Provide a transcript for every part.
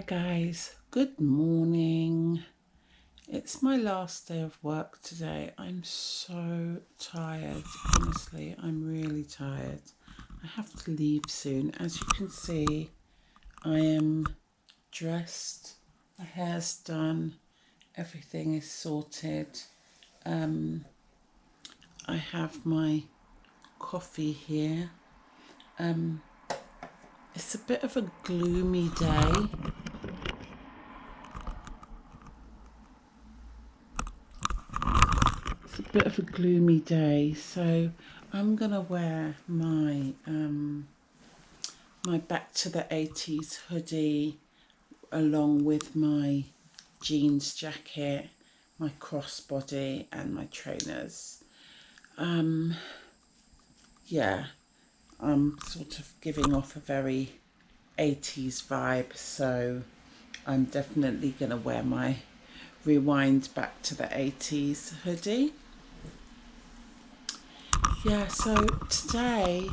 Guys, good morning. It's my last day of work today. I'm so tired, honestly. I'm really tired. I have to leave soon. As you can see, I am dressed, my hair's done, everything is sorted. I have my coffee here. It's a bit of a gloomy day. So I'm gonna wear my my Back to the 80s hoodie along with my jeans jacket, my crossbody and my trainers. Yeah, I'm sort of giving off a very 80s vibe, so I'm definitely gonna wear my Rewind Back to the 80s hoodie. Yeah, so today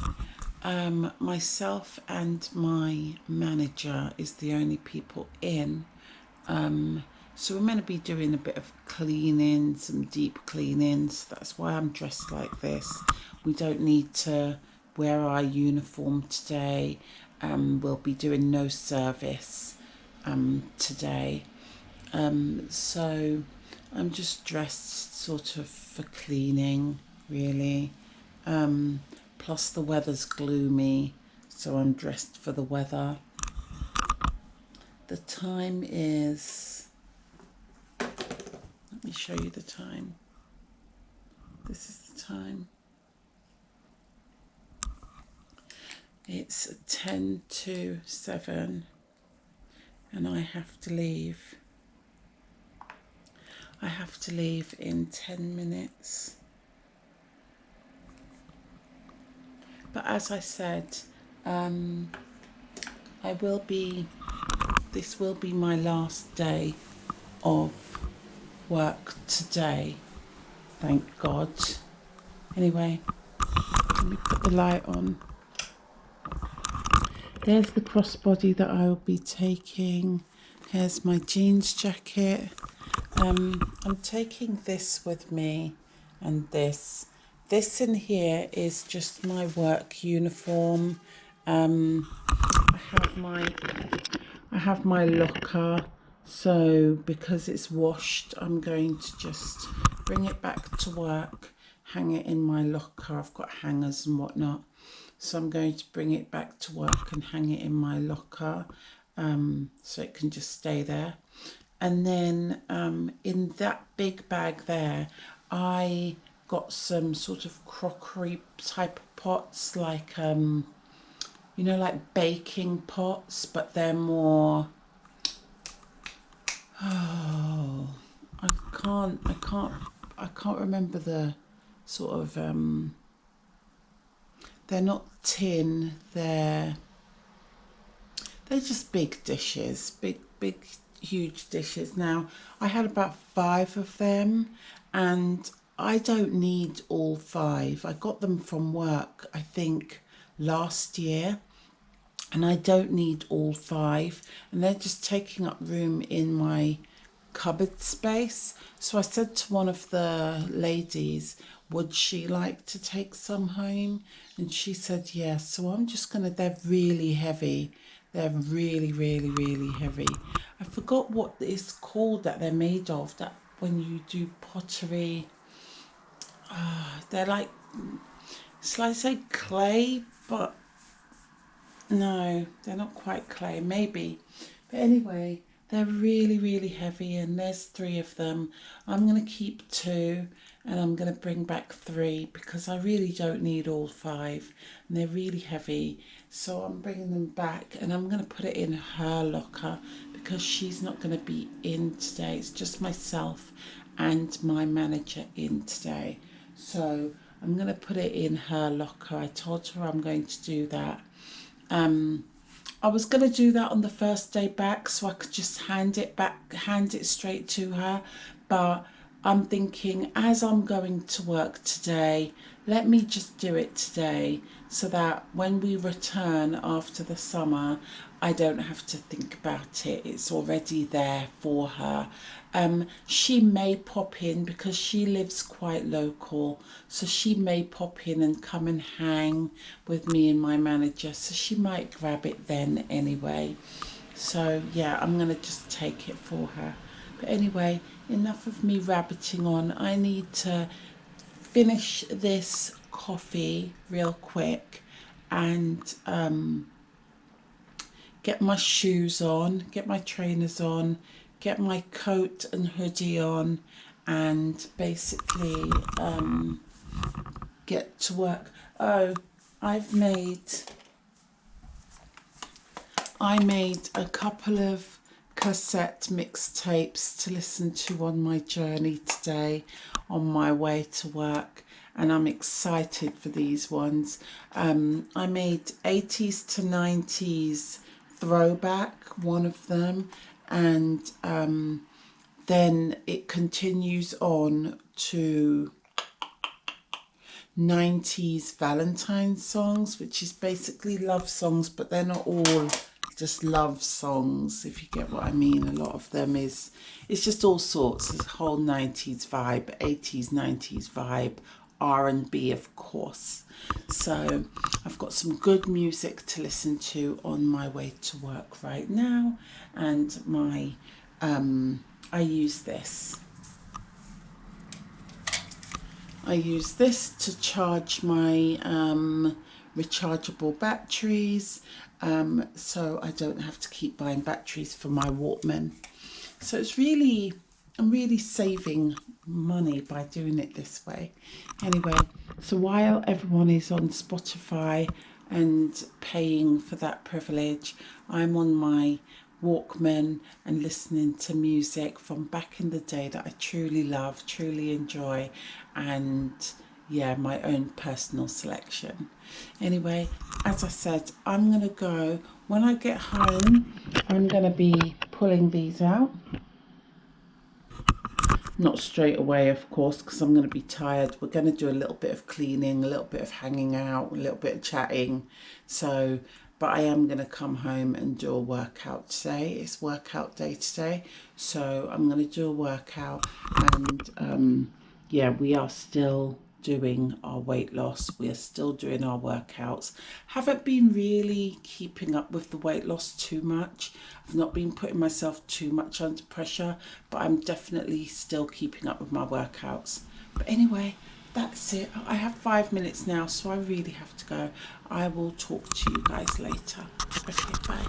myself and my manager is the only people in. So we're meant to be doing a bit of cleaning, some deep cleanings. That's why I'm dressed like this. We don't need to wear our uniform today. We'll be doing no service today. So I'm just dressed sort of for cleaning, really. Plus the weather's gloomy, so I'm dressed for the weather. The time is, let me show you the time. This is the time. It's 10 to 7 and I have to leave. I have to leave in 10 minutes. But as I said, this will be my last day of work today. Thank God. Anyway, let me put the light on. There's the crossbody that I will be taking. Here's my jeans jacket. I'm taking this with me and this. This in here is just my work uniform. I have my locker, so because it's washed, I'm going to just bring it back to work, hang it in my locker. I've got hangers and whatnot, so I'm going to bring it back to work and hang it in my locker, so it can just stay there. And then in that big bag there, I got some sort of crockery type of pots, like you know, like baking pots, but they're more, oh, I can't remember the sort of, they're not tin, they're just big dishes, big, huge dishes. Now, I had about 5 of them and I don't need all 5. I got them from work, I think, last year. And I don't need all 5, and they're just taking up room in my cupboard space. So I said to one of the ladies, would she like to take some home? And she said yes. So I'm just gonna, they're really heavy. They're really, really, really heavy. I forgot what it's called that they're made of, that when you do pottery, they're like, shall I say clay? But no, they're not quite clay, maybe. But anyway, they're really, really heavy, and there's 3 of them. I'm going to keep 2 and I'm going to bring back 3 because I really don't need all 5 and they're really heavy. So I'm bringing them back and I'm going to put it in her locker because she's not going to be in today. It's just myself and my manager in today. So I'm going to put it in her locker. I told her I'm going to do that. I was going to do that on the first day back so I could just hand it straight to her, but I'm thinking, as I'm going to work today, let me just do it today so that when we return after the summer, I don't have to think about it. It's already there for her. She may pop in because she lives quite local, so she may pop in and come and hang with me and my manager, so she might grab it then anyway. So yeah, I'm gonna just take it for her. But anyway, enough of me rabbiting on. I need to finish this coffee real quick and get my shoes on, get my trainers on, get my coat and hoodie on, and basically get to work. Oh, I've made I made a couple of cassette mixtapes to listen to on my journey today on my way to work, and I'm excited for these ones. I made 80s to 90s throwback, one of them, and then it continues on to 90s Valentine songs, which is basically love songs, but they're not all just love songs, if you get what I mean. A lot of them it's just all sorts. This whole 90s vibe, 80s, 90s vibe, R&B, of course. So I've got some good music to listen to on my way to work right now, and I use this. I use this to charge my rechargeable batteries, so I don't have to keep buying batteries for my Walkman. So I'm really saving money by doing it this way. Anyway, so while everyone is on Spotify and paying for that privilege, I'm on my Walkman and listening to music from back in the day that I truly love, truly enjoy, and yeah, my own personal selection. Anyway, as I said, I'm gonna go. When I get home, I'm gonna be pulling these out. Not straight away, of course, because I'm going to be tired. We're going to do a little bit of cleaning, a little bit of hanging out, a little bit of chatting. So, but I am going to come home and do a workout today. It's workout day today. So I'm going to do a workout, and yeah, we are still doing our weight loss. We are still doing our workouts. Haven't been really keeping up with the weight loss too much. I've not been putting myself too much under pressure, but I'm definitely still keeping up with my workouts. But anyway, that's it. I have 5 minutes now, so I really have to go. I will talk to you guys later. Okay, bye.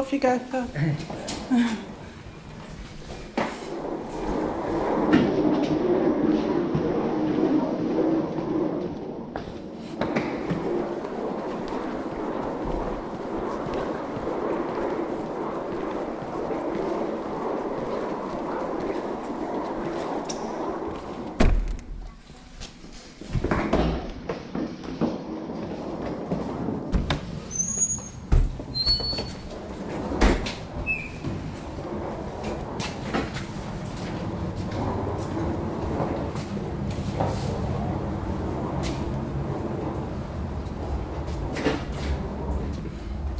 Off you go.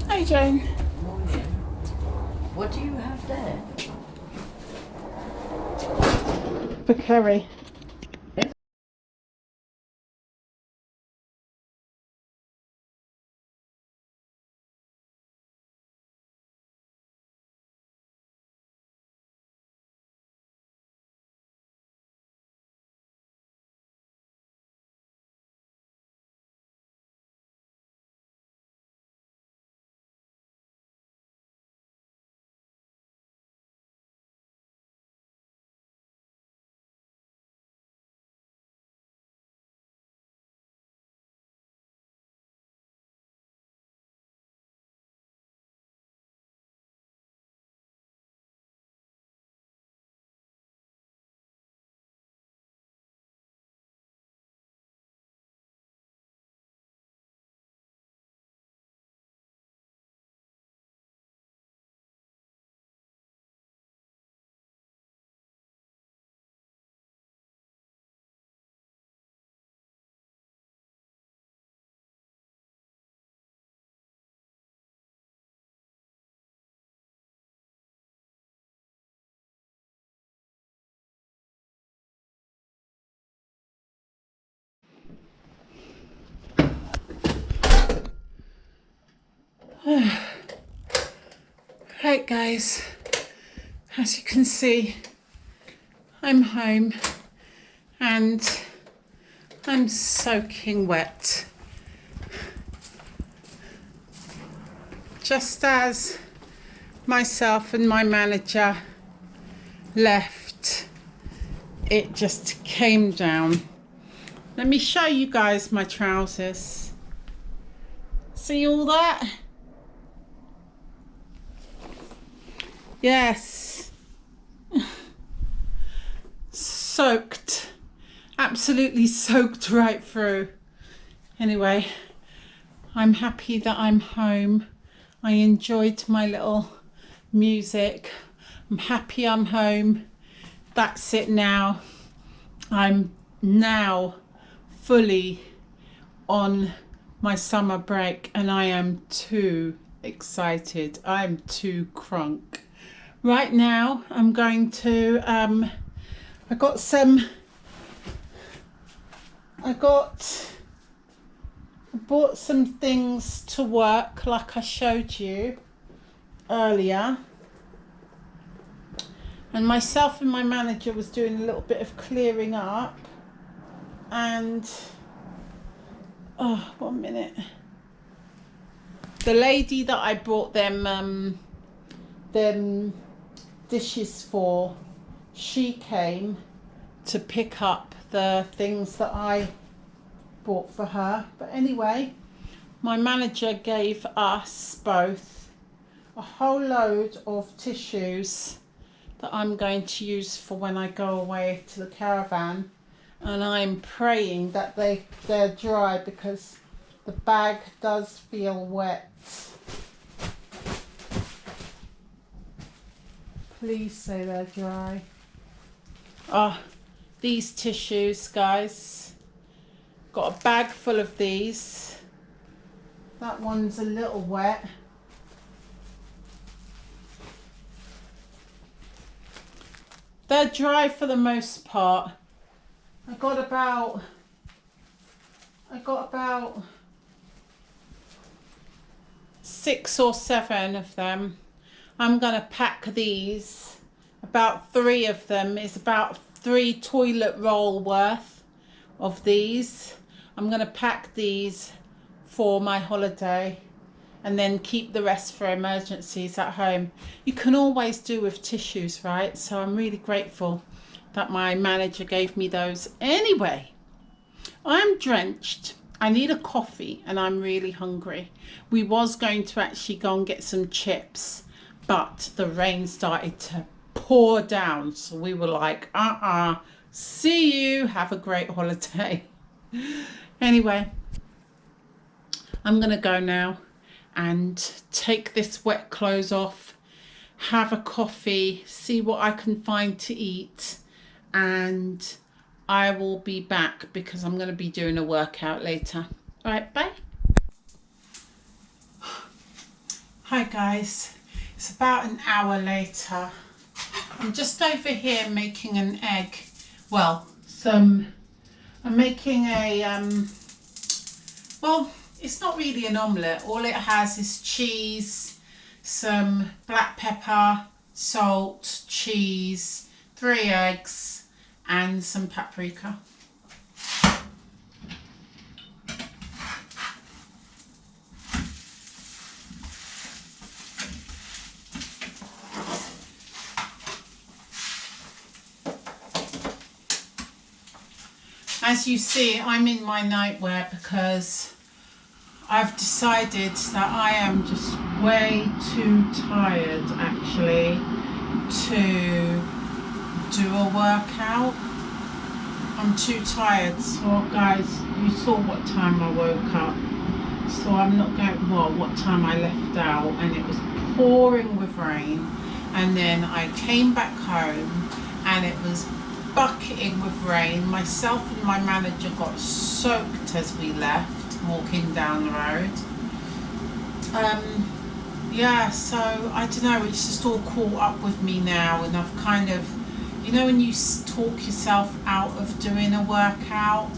Hey Jane. Morning. What do you have there? For Kerry. Right guys, as you can see, I'm home and I'm soaking wet. Just as myself and my manager left, it just came down. Let me show you guys my trousers. See all that? Yes. Soaked. Absolutely soaked right through. Anyway, I'm happy that I'm home. I enjoyed my little music. I'm happy I'm home. That's it now. I'm now fully on my summer break and I am too excited. I'm too crunk. Right now I'm going to I bought some things to work like I showed you earlier, and myself and my manager was doing a little bit of clearing up, and oh, 1 minute, the lady that I brought them dishes for, she came to pick up the things that I bought for her. But anyway, my manager gave us both a whole load of tissues that I'm going to use for when I go away to the caravan, and I'm praying that they're dry because the bag does feel wet. Please say they're dry. Oh, these tissues, guys. Got a bag full of these. That one's a little wet. They're dry for the most part. I got about 6 or 7 of them. I'm gonna pack these. About 3 of them is about 3 toilet roll worth of these. I'm gonna pack these for my holiday, and then keep the rest for emergencies at home. You can always do with tissues, right? So I'm really grateful that my manager gave me those. Anyway, I'm drenched. I need a coffee and I'm really hungry. We was going to actually go and get some chips, but the rain started to pour down. So we were like, see you, have a great holiday. Anyway, I'm going to go now and take this wet clothes off, have a coffee, see what I can find to eat, and I will be back because I'm going to be doing a workout later. All right, bye. Hi guys, it's about an hour later. I'm just over here making an egg. Well, I'm making a, well, it's not really an omelette. All it has is cheese, some black pepper, salt, cheese, 3 eggs, and some paprika. As you see, I'm in my nightwear because I've decided that I am just way too tired actually to do a workout. I'm too tired. So guys, you saw what time I woke up. So I'm not going, well, what time I left out, and it was pouring with rain. And then I came back home and it was bucketing with rain. Myself and my manager got soaked as we left walking down the road. Yeah, so I don't know, it's just all caught up with me now, and I've kind of, you know, when you talk yourself out of doing a workout,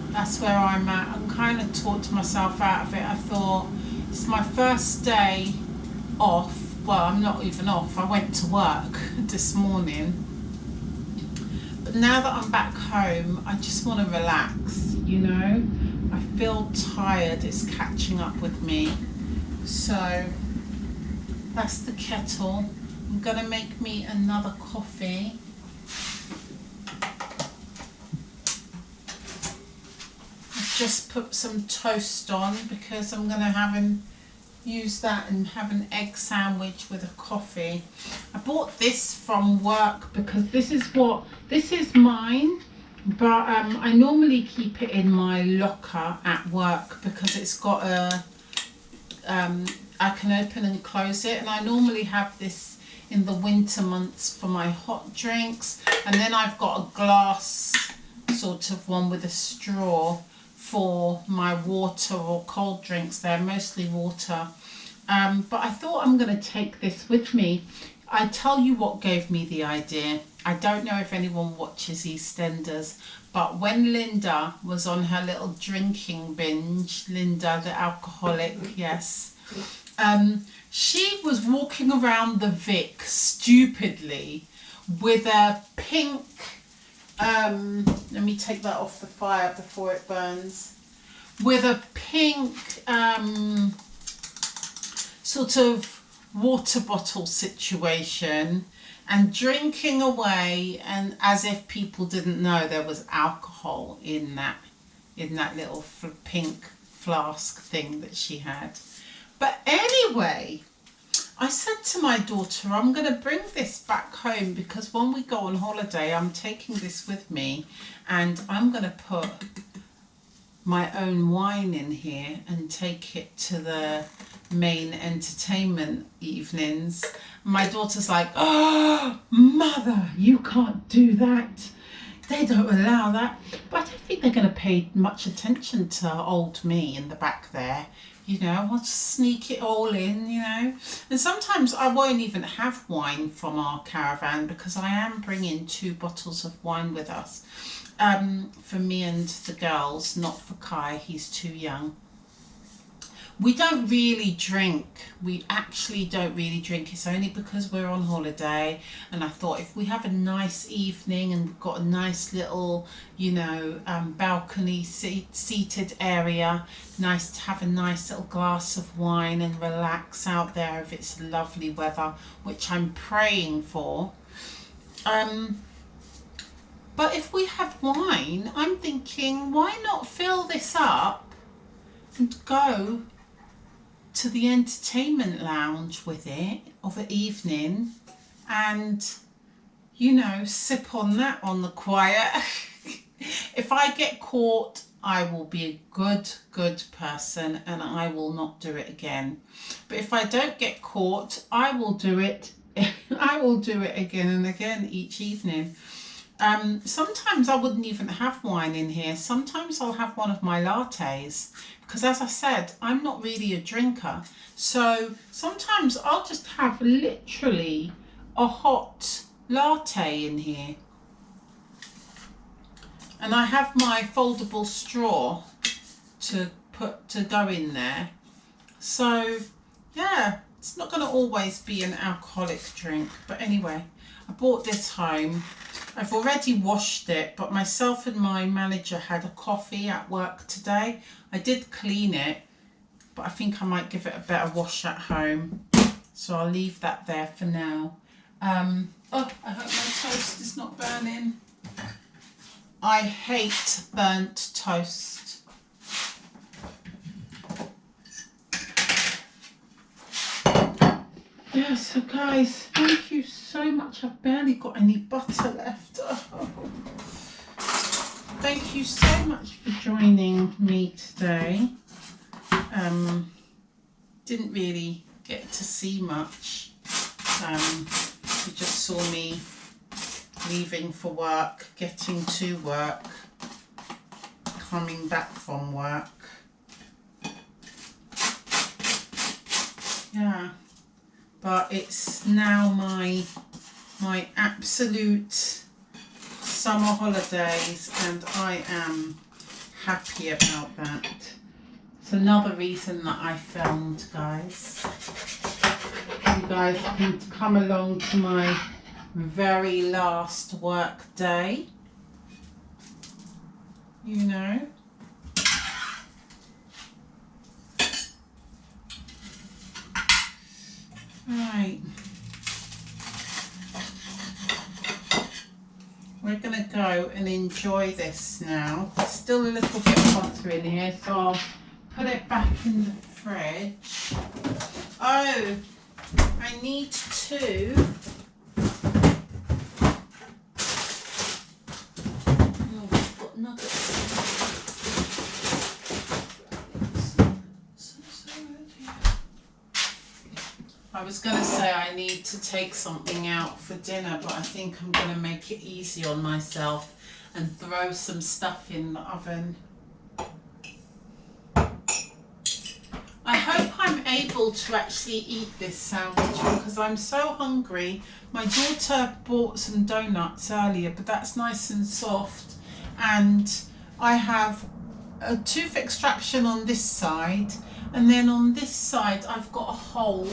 that's where I'm at. I'm kind of talked myself out of it. I thought, it's my first day off. Well, I'm not even off, I went to work this morning. But now that I'm back home, I just want to relax, you know. I feel tired, it's catching up with me. So that's the kettle. I'm gonna make me another coffee. I've just put some toast on because I'm gonna use that and have an egg sandwich with a coffee. I bought this from work because this is mine, but I normally keep it in my locker at work because it's got a, I can open and close it, and I normally have this in the winter months for my hot drinks, and then I've got a glass sort of one with a straw for my water or cold drinks. They're mostly water. But I thought I'm going to take this with me. I tell you what gave me the idea. I don't know if anyone watches EastEnders, but when Linda was on her little drinking binge, Linda the alcoholic, yes, she was walking around the Vic stupidly with a pink, let me take that off the fire before it burns, with a pink sort of water bottle situation, and drinking away, and as if people didn't know there was alcohol in that little pink flask thing that she had. But anyway, I said to my daughter, I'm going to bring this back home because when we go on holiday, I'm taking this with me, and I'm going to put my own wine in here and take it to the main entertainment evenings. My daughter's like, oh, mother, you can't do that. They don't allow that. But I don't think they're going to pay much attention to old me in the back there. You know, I'll just sneak it all in, you know. And sometimes I won't even have wine from our caravan because I am bringing 2 bottles of wine with us. For me and the girls, not for Kai, he's too young. We don't really drink. We actually don't really drink. It's only because we're on holiday, and I thought if we have a nice evening and got a nice little, balcony seated area, nice to have a nice little glass of wine and relax out there if it's lovely weather, which I'm praying for. But if we have wine, I'm thinking, why not fill this up and go to the entertainment lounge with it of an evening and, sip on that on the quiet. If I get caught, I will be a good person and I will not do it again. But if I don't get caught, I will do it. I will do it again and again each evening. Sometimes I wouldn't even have wine in here. Sometimes I'll have one of my lattes because, as I said, I'm not really a drinker. So sometimes I'll just have literally a hot latte in here. And I have my foldable straw to go in there. So yeah, it's not going to always be an alcoholic drink. But anyway, I brought this home. I've already washed it, but myself and my manager had a coffee at work today. I did clean it, but I think I might give it a better wash at home. So I'll leave that there for now. I hope my toast is not burning. I hate burnt toast. Yeah, so guys, thank you so much. I've barely got any butter left. Oh. Thank you so much for joining me today. Didn't really get to see much. You just saw me leaving for work, getting to work, coming back from work. Yeah. But it's now my absolute summer holidays and I am happy about that. It's another reason that I filmed, guys. You guys can come along to my very last work day. Right. We're going to go and enjoy this now. There's still a little bit of butter in here, so I'll put it back in the fridge. Oh, I need to... Oh, we've got nuggets. I was going to say I need to take something out for dinner, but I think I'm going to make it easy on myself and throw some stuff in the oven. I hope I'm able to actually eat this sandwich because I'm so hungry. My daughter bought some donuts earlier, but that's nice and soft. And I have a tooth extraction on this side, and then on this side I've got a hole.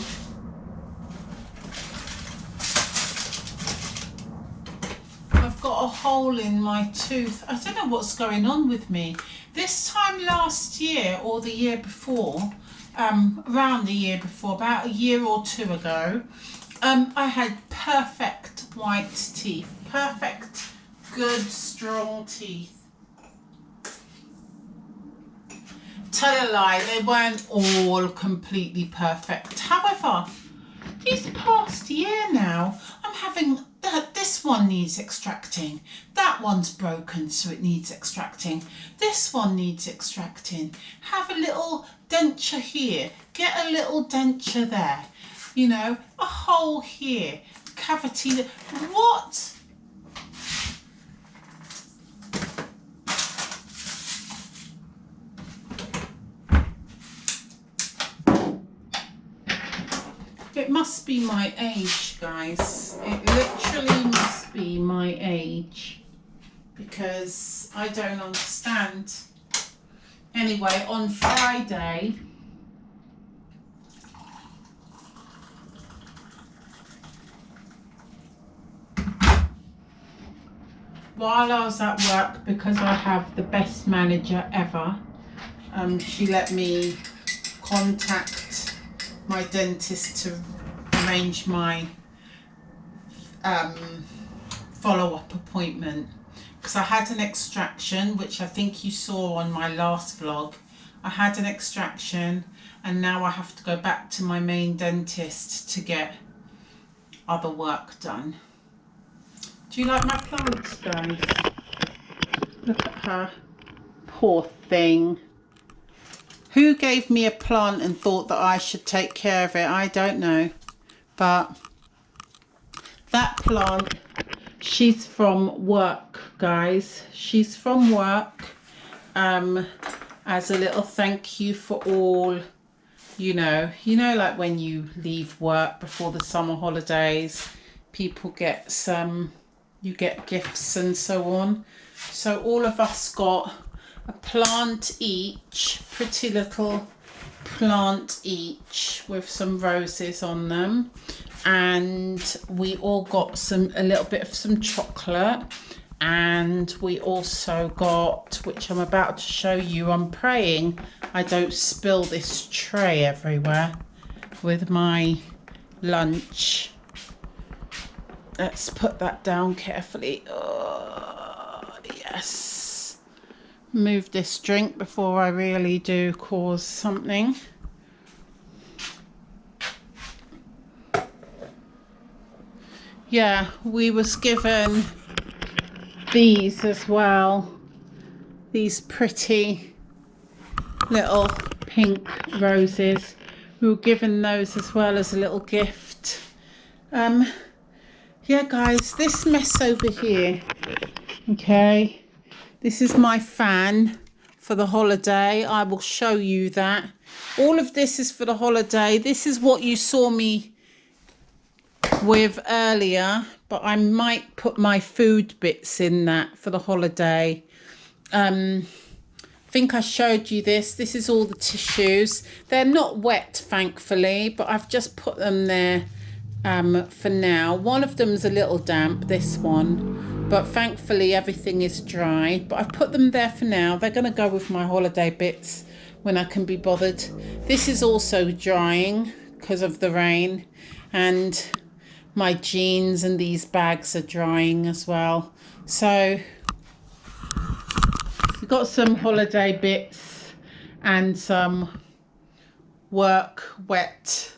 Got a hole in my tooth. I don't know what's going on with me. This time last year or the year before, around the year before, about a year or two ago, I had perfect white teeth. Perfect, good, strong teeth. Tell a lie, they weren't all completely perfect. However, this past year now, I'm having this one needs extracting, that one's broken so it needs extracting, this one needs extracting, have a little denture here, get a little denture there, a hole here, cavity there. What? It must be my age, guys. It literally must be my age because I don't understand. Anyway, on Friday, while I was at work, because I have the best manager ever, she let me contact my dentist to arrange my follow-up appointment, because I had an extraction, which I think you saw on my last vlog. I had an extraction and now I have to go back to my main dentist to get other work done. Do you like my plants, guys? Look at her. Poor thing. Who gave me a plant and thought that I should take care of it? I don't know. But that plant, she's from work, guys. She's from work as a little thank you for all, you know, like when you leave work before the summer holidays, people get you get gifts and so on. So all of us got a plant each, pretty little plant each with some roses on them, and we all got a little bit of some chocolate, and we also got, which I'm about to show you, I'm praying I don't spill this tray everywhere with my lunch. Let's put that down carefully. Oh, yes. Move this drink before I really do cause something. Yeah, we was given these as well. These pretty little pink roses. We were given those as well as a little gift. Yeah, guys, this mess over here, okay, this is my fan for the holiday. I will show you that. All of this is for the holiday. This is what you saw me with earlier, but I might put my food bits in that for the holiday. I think I showed you this. This is all the tissues. They're not wet, thankfully, but I've just put them there for now. One of them's a little damp, this one, but thankfully everything is dry. But I've put them there for now. They're going to go with my holiday bits when I can be bothered. This is also drying because of the rain, and my jeans and these bags are drying as well. So we've got some holiday bits and some work wet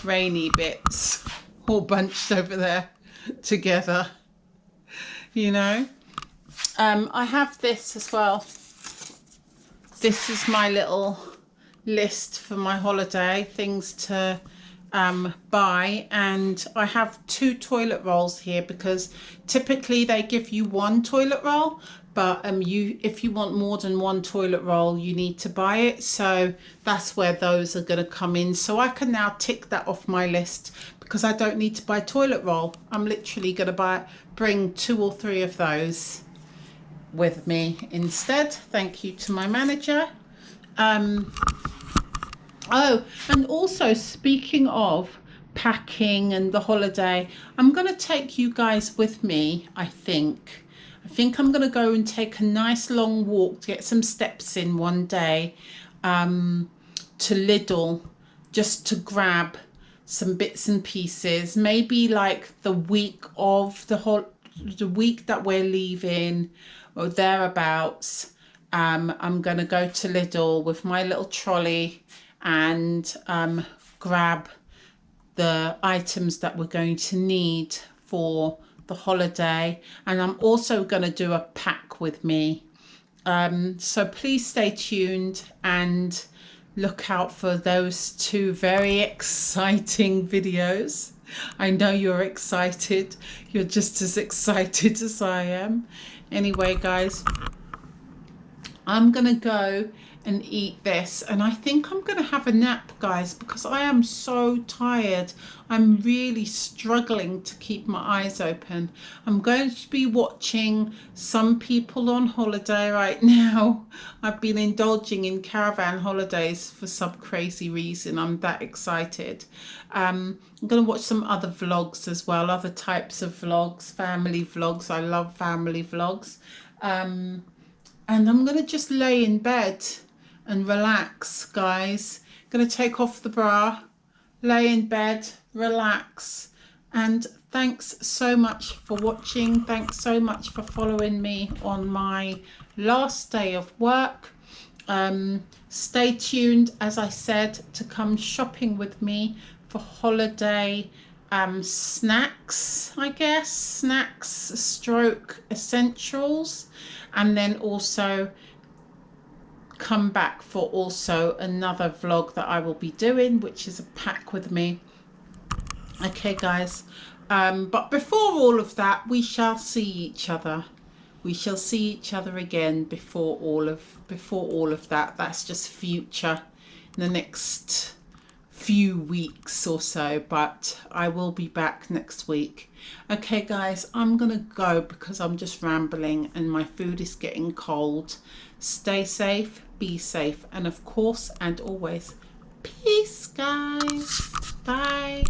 rainy bits all bunched over there together, you know. I have this as well. This is my little list for my holiday, things to buy, and I have 2 toilet rolls here because typically they give you 1 toilet roll, but if you want more than 1 toilet roll you need to buy it. So that's where those are going to come in. So I can now tick that off my list because I don't need to buy toilet roll. I'm literally going to bring 2 or 3 of those with me instead. Thank you to my manager. Oh, and also speaking of packing and the holiday, I'm going to take you guys with me. I think I'm going to go and take a nice long walk to get some steps in one day to Lidl, just to grab some bits and pieces, maybe like the week of the week that we're leaving or thereabouts. I'm going to go to Lidl with my little trolley and grab the items that we're going to need for the holiday, and I'm also going to do a pack with me. So please stay tuned and look out for those 2 very exciting videos. I know you're excited. You're just as excited as I am. Anyway, guys, I'm gonna go and eat this, and I think I'm gonna have a nap, guys, because I am so tired. I'm really struggling to keep my eyes open. I'm going to be watching Some People on Holiday right now. I've been indulging in caravan holidays for some crazy reason. I'm that excited. I'm going to watch some other vlogs as well, other types of vlogs, family vlogs. I love family vlogs. And I'm going to just lay in bed and relax, guys. Going to take off the bra, lay in bed, relax. And thanks so much for watching. Thanks so much for following me on my last day of work. Stay tuned, as I said, to come shopping with me for holiday snacks, I guess, snacks stroke essentials, and then also come back for also another vlog that I will be doing, which is a pack with me. Okay, guys, but before all of that, we shall see each other. We shall see each other again before all of that. That's just future, in the next few weeks or so, but I will be back next week. Okay, guys, I'm gonna go because I'm just rambling and my food is getting cold. Stay safe, be safe, and of course and always, peace, guys. Bye.